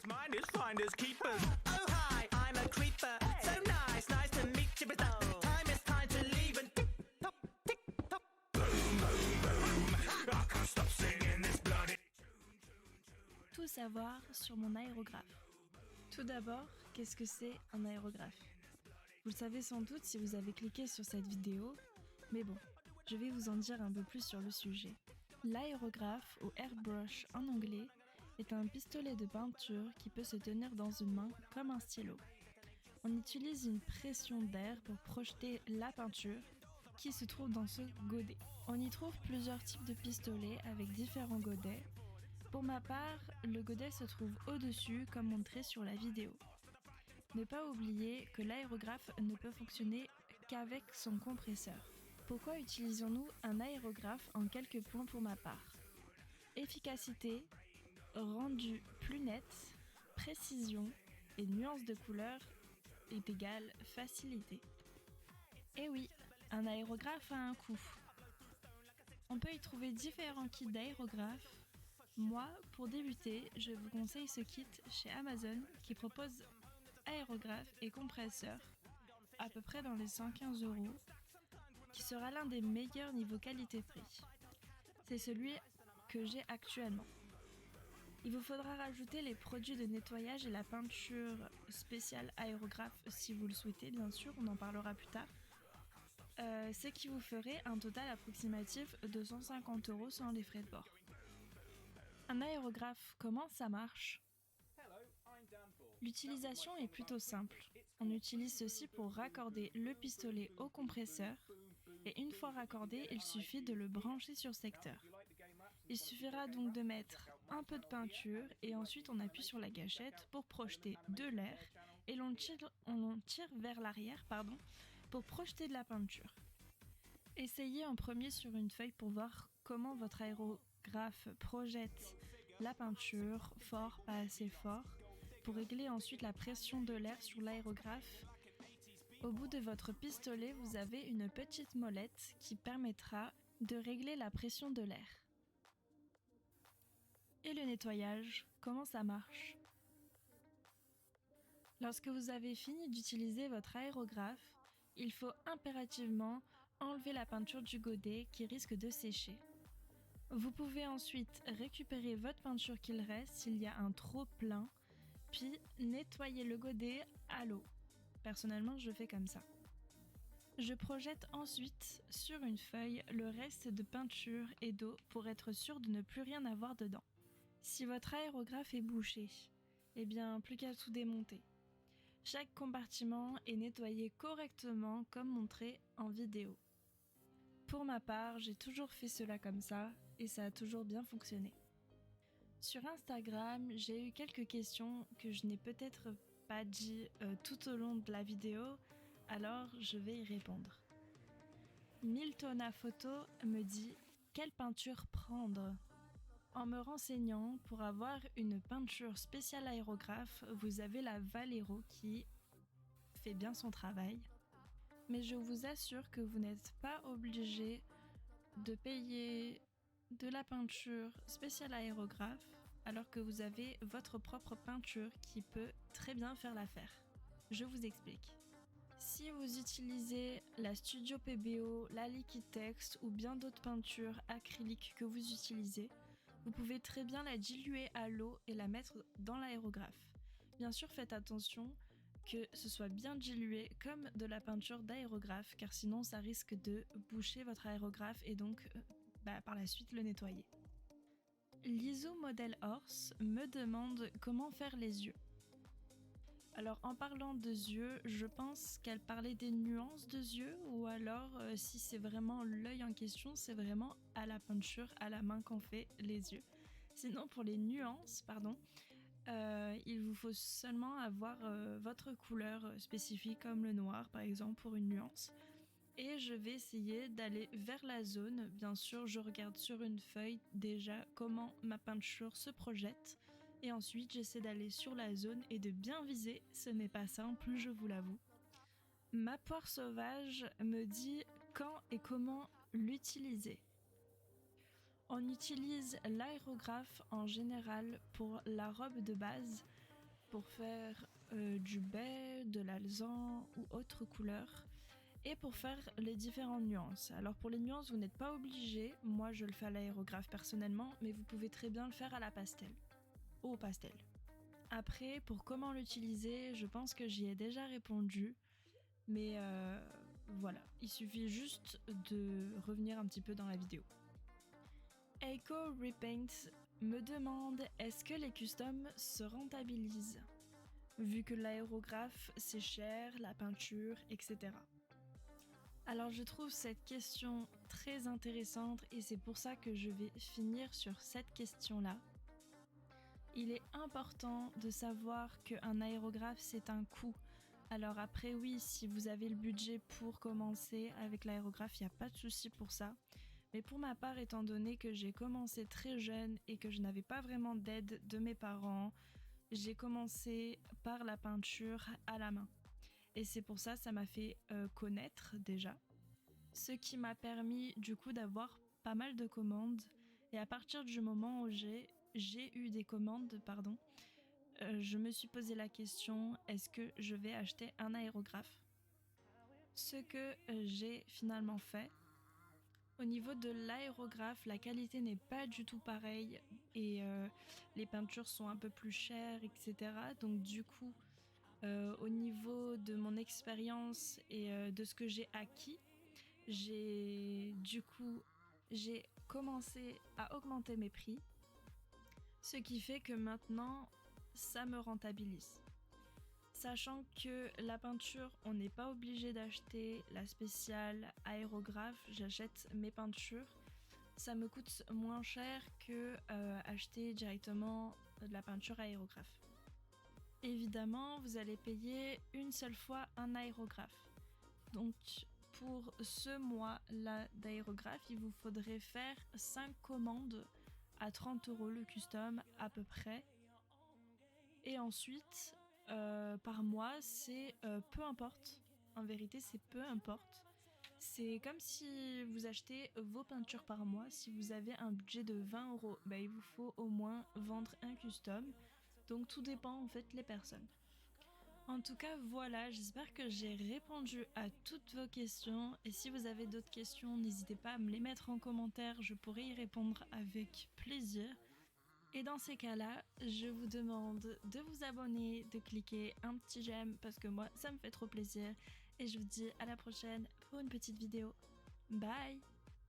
Minders, finders, keepers. Oh hi, I'm a creeper. So nice, nice to meet you. But time is time to leave and tick tock, tick tock. Boom, boom, boom. I can't stop singing this bloody. Tout savoir sur mon aérographe. Tout d'abord, qu'est-ce que c'est un aérographe ? Vous le savez sans doute si vous avez cliqué sur cette vidéo, mais bon, je vais vous en dire un peu plus sur le sujet. L'aérographe, ou airbrush en anglais, est un pistolet de peinture qui peut se tenir dans une main comme un stylo. On utilise une pression d'air pour projeter la peinture qui se trouve dans ce godet. On y trouve plusieurs types de pistolets avec différents godets. Pour ma part, le godet se trouve au-dessus comme montré sur la vidéo. Ne pas oublier que l'aérographe ne peut fonctionner qu'avec son compresseur. Pourquoi utilisons-nous un aérographe en quelques points pour ma part ? Efficacité, rendu plus net, précision et nuance de couleur est égale facilité. Et oui, un aérographe a un coût. On peut y trouver différents kits d'aérographes. Moi, pour débuter, je vous conseille ce kit chez Amazon qui propose aérographe et compresseur à peu près dans les 115 €, qui sera l'un des meilleurs niveau qualité-prix. C'est celui que j'ai actuellement. Il vous faudra rajouter les produits de nettoyage et la peinture spéciale aérographe si vous le souhaitez, bien sûr, on en parlera plus tard. Ce qui vous ferait un total approximatif de 150 € sans les frais de bord. Un aérographe, comment ça marche ? L'utilisation est plutôt simple. On utilise ceci pour raccorder le pistolet au compresseur et une fois raccordé, il suffit de le brancher sur secteur. Il suffira donc de mettre un peu de peinture et ensuite on appuie sur la gâchette pour projeter de l'air et on tire vers l'arrière pour projeter de la peinture. Essayez en premier sur une feuille pour voir comment votre aérographe projette la peinture, fort, pas assez fort, pour régler ensuite la pression de l'air sur l'aérographe. Au bout de votre pistolet, vous avez une petite molette qui permettra de régler la pression de l'air. Et le nettoyage, comment ça marche ? Lorsque vous avez fini d'utiliser votre aérographe, il faut impérativement enlever la peinture du godet qui risque de sécher. Vous pouvez ensuite récupérer votre peinture qu'il reste s'il y a un trop plein, puis nettoyer le godet à l'eau. Personnellement, je fais comme ça. Je projette ensuite sur une feuille le reste de peinture et d'eau pour être sûr de ne plus rien avoir dedans. Si votre aérographe est bouché, eh bien plus qu'à tout démonter. Chaque compartiment est nettoyé correctement comme montré en vidéo. Pour ma part, j'ai toujours fait cela comme ça et ça a toujours bien fonctionné. Sur Instagram, j'ai eu quelques questions que je n'ai peut-être pas dit tout au long de la vidéo, alors je vais y répondre. Miltona Photo me dit « Quelle peinture prendre ?» En me renseignant, pour avoir une peinture spéciale aérographe, vous avez la Vallejo qui fait bien son travail. Mais je vous assure que vous n'êtes pas obligé de payer de la peinture spéciale aérographe alors que vous avez votre propre peinture qui peut très bien faire l'affaire. Je vous explique. Si vous utilisez la Studio PBO, la Liquitex ou bien d'autres peintures acryliques que vous utilisez, vous pouvez très bien la diluer à l'eau et la mettre dans l'aérographe. Bien sûr, faites attention que ce soit bien dilué comme de la peinture d'aérographe car sinon ça risque de boucher votre aérographe et donc par la suite le nettoyer. L'ISO Model Horse me demande comment faire les yeux. Alors en parlant de yeux, je pense qu'elle parlait des nuances de yeux ou alors si c'est vraiment l'œil en question, c'est vraiment à la peinture, à la main qu'on fait les yeux. Sinon pour les nuances, il vous faut seulement avoir votre couleur spécifique comme le noir par exemple pour une nuance. Et je vais essayer d'aller vers la zone. Bien sûr, je regarde sur une feuille déjà comment ma peinture se projette. Et ensuite, j'essaie d'aller sur la zone et de bien viser. Ce n'est pas simple, je vous l'avoue. Ma poire sauvage me dit quand et comment l'utiliser. On utilise l'aérographe en général pour la robe de base. pour faire du baie, de l'alezan ou autre couleur, et pour faire les différentes nuances. Alors pour les nuances, vous n'êtes pas obligé, moi je le fais à l'aérographe personnellement, mais vous pouvez très bien le faire à la pastel, au pastel. Après, pour comment l'utiliser, je pense que j'y ai déjà répondu, mais voilà, il suffit juste de revenir un petit peu dans la vidéo. Echo Repaint me demande est-ce que les customs se rentabilisent, vu que l'aérographe c'est cher, la peinture, etc. Alors je trouve cette question très intéressante et c'est pour ça que je vais finir sur cette question-là. Il est important de savoir qu'un aérographe c'est un coût. Alors après oui, si vous avez le budget pour commencer avec l'aérographe, il n'y a pas de souci pour ça. Mais pour ma part, étant donné que j'ai commencé très jeune et que je n'avais pas vraiment d'aide de mes parents, j'ai commencé par la peinture à la main. Et c'est pour ça m'a fait connaître déjà. Ce qui m'a permis du coup d'avoir pas mal de commandes. Et à partir du moment où j'ai eu des commandes, je me suis posé la question, est-ce que je vais acheter un aérographe ? Ce que j'ai finalement fait. Au niveau de l'aérographe, la qualité n'est pas du tout pareille et les peintures sont un peu plus chères, etc. Donc du coup, au niveau de mon expérience et de ce que j'ai acquis, j'ai commencé à augmenter mes prix, ce qui fait que maintenant, ça me rentabilise. Sachant que la peinture, on n'est pas obligé d'acheter la spéciale aérographe, j'achète mes peintures. Ça me coûte moins cher que acheter directement de la peinture aérographe. Évidemment, vous allez payer une seule fois un aérographe. Donc pour ce mois-là d'aérographe, il vous faudrait faire 5 commandes à 30 € le custom à peu près. Et ensuite, par mois, c'est peu importe. En vérité, c'est peu importe. C'est comme si vous achetez vos peintures par mois. Si vous avez un budget de 20 €, bah, il vous faut au moins vendre un custom. Donc tout dépend en fait les personnes. En tout cas, voilà, j'espère que j'ai répondu à toutes vos questions. Et si vous avez d'autres questions, n'hésitez pas à me les mettre en commentaire. Je pourrai y répondre avec plaisir. Et dans ces cas-là, je vous demande de vous abonner, de cliquer un petit j'aime parce que moi, ça me fait trop plaisir. Et je vous dis à la prochaine pour une petite vidéo. Bye!